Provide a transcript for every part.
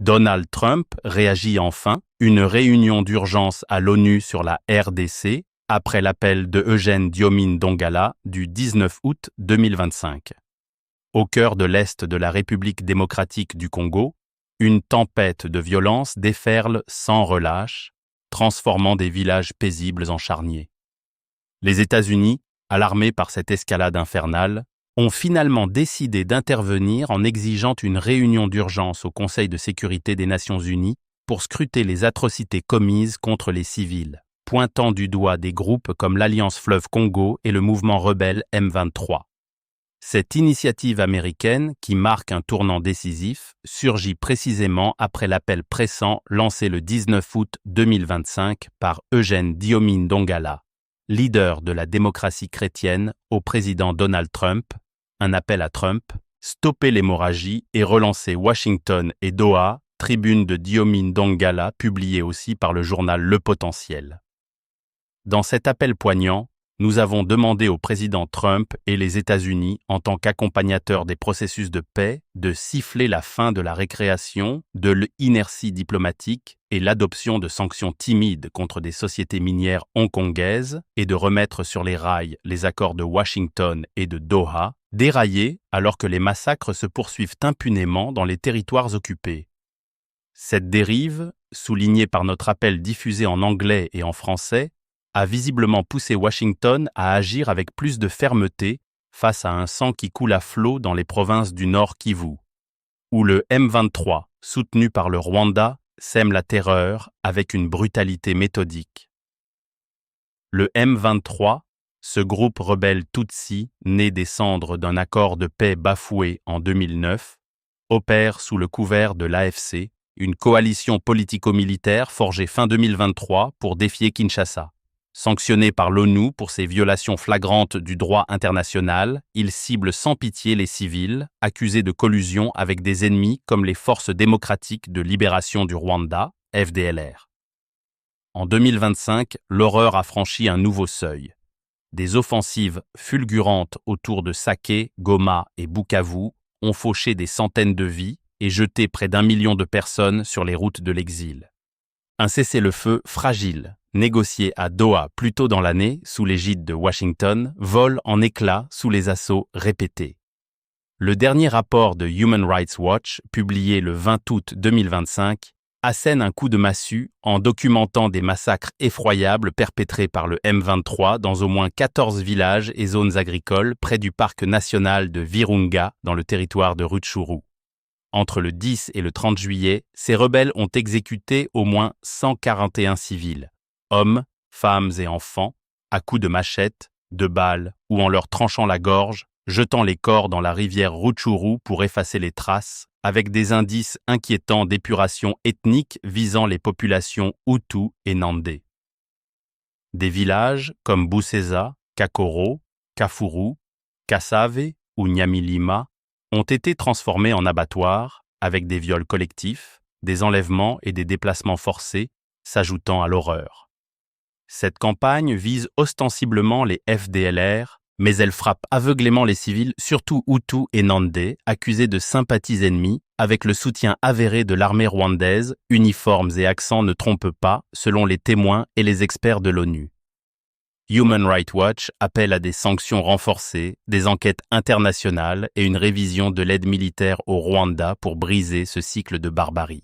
Donald Trump réagit enfin, une réunion d'urgence à l'ONU sur la RDC, après l'appel de Eugène Diomine Dongala du 19 août 2025. Au cœur de l'Est de la République démocratique du Congo, une tempête de violence déferle sans relâche, transformant des villages paisibles en charniers. Les États-Unis, alarmés par cette escalade infernale, ont finalement décidé d'intervenir en exigeant une réunion d'urgence au Conseil de sécurité des Nations Unies pour scruter les atrocités commises contre les civils, pointant du doigt des groupes comme l'Alliance Fleuve Congo et le mouvement rebelle M23. Cette initiative américaine, qui marque un tournant décisif, surgit précisément après l'appel pressant lancé le 19 août 2025 par Eugène Diomine Dongala, leader de la démocratie chrétienne, au président Donald Trump, un appel à Trump, stopper l'hémorragie et relancer Washington et Doha, tribune de Diomine Dongala publiée aussi par le journal Le Potentiel. Dans cet appel poignant, nous avons demandé au président Trump et les États-Unis, en tant qu'accompagnateurs des processus de paix, de siffler la fin de la récréation, de l'inertie diplomatique et l'adoption de sanctions timides contre des sociétés minières hongkongaises et de remettre sur les rails les accords de Washington et de Doha, déraillés alors que les massacres se poursuivent impunément dans les territoires occupés. Cette dérive, soulignée par notre appel diffusé en anglais et en français, a visiblement poussé Washington à agir avec plus de fermeté face à un sang qui coule à flot dans les provinces du Nord Kivu, où le M23, soutenu par le Rwanda, sème la terreur avec une brutalité méthodique. Le M23, ce groupe rebelle Tutsi, né des cendres d'un accord de paix bafoué en 2009, opère sous le couvert de l'AFC, une coalition politico-militaire forgée fin 2023 pour défier Kinshasa. Sanctionné par l'ONU pour ses violations flagrantes du droit international, il cible sans pitié les civils, accusés de collusion avec des ennemis comme les Forces démocratiques de libération du Rwanda, FDLR. En 2025, l'horreur a franchi un nouveau seuil. Des offensives fulgurantes autour de Sake, Goma et Bukavu ont fauché des centaines de vies et jeté près d'1 million de personnes sur les routes de l'exil. Un cessez-le-feu fragile, négocié à Doha plus tôt dans l'année sous l'égide de Washington, vole en éclats sous les assauts répétés. Le dernier rapport de Human Rights Watch, publié le 20 août 2025, assène un coup de massue en documentant des massacres effroyables perpétrés par le M23 dans au moins 14 villages et zones agricoles près du parc national de Virunga dans le territoire de Rutshuru. Entre le 10 et le 30 juillet, ces rebelles ont exécuté au moins 141 civils, hommes, femmes et enfants, à coups de machettes, de balles ou en leur tranchant la gorge, jetant les corps dans la rivière Rutshuru pour effacer les traces, avec des indices inquiétants d'épuration ethnique visant les populations Hutu et Nandé. Des villages comme Busesa, Kakoro, Kafuru, Kasave ou Nyamilima ont été transformés en abattoirs avec des viols collectifs, des enlèvements et des déplacements forcés, s'ajoutant à l'horreur. Cette campagne vise ostensiblement les FDLR, mais elle frappe aveuglément les civils, surtout Hutus et Nandais, accusés de sympathies ennemies, avec le soutien avéré de l'armée rwandaise, uniformes et accents ne trompent pas, selon les témoins et les experts de l'ONU. Human Rights Watch appelle à des sanctions renforcées, des enquêtes internationales et une révision de l'aide militaire au Rwanda pour briser ce cycle de barbarie.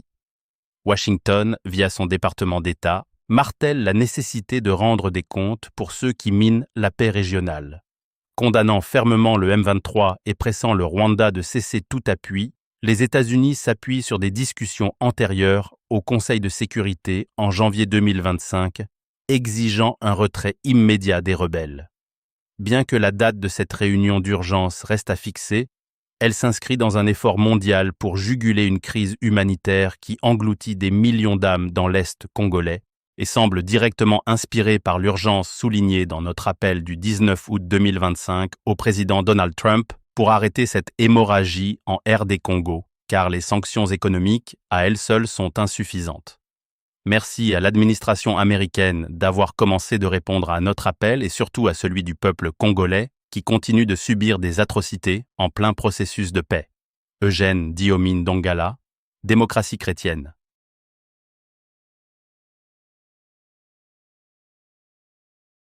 Washington, via son département d'État, martèle la nécessité de rendre des comptes pour ceux qui minent la paix régionale. Condamnant fermement le M23 et pressant le Rwanda de cesser tout appui, les États-Unis s'appuient sur des discussions antérieures au Conseil de sécurité en janvier 2025, exigeant un retrait immédiat des rebelles. Bien que la date de cette réunion d'urgence reste à fixer, elle s'inscrit dans un effort mondial pour juguler une crise humanitaire qui engloutit des millions d'âmes dans l'Est congolais et semble directement inspirée par l'urgence soulignée dans notre appel du 19 août 2025 au président Donald Trump pour arrêter cette hémorragie en RD Congo, car les sanctions économiques, à elles seules, sont insuffisantes. Merci à l'administration américaine d'avoir commencé de répondre à notre appel et surtout à celui du peuple congolais qui continue de subir des atrocités en plein processus de paix. Eugène Diomine Dongala, Démocratie chrétienne.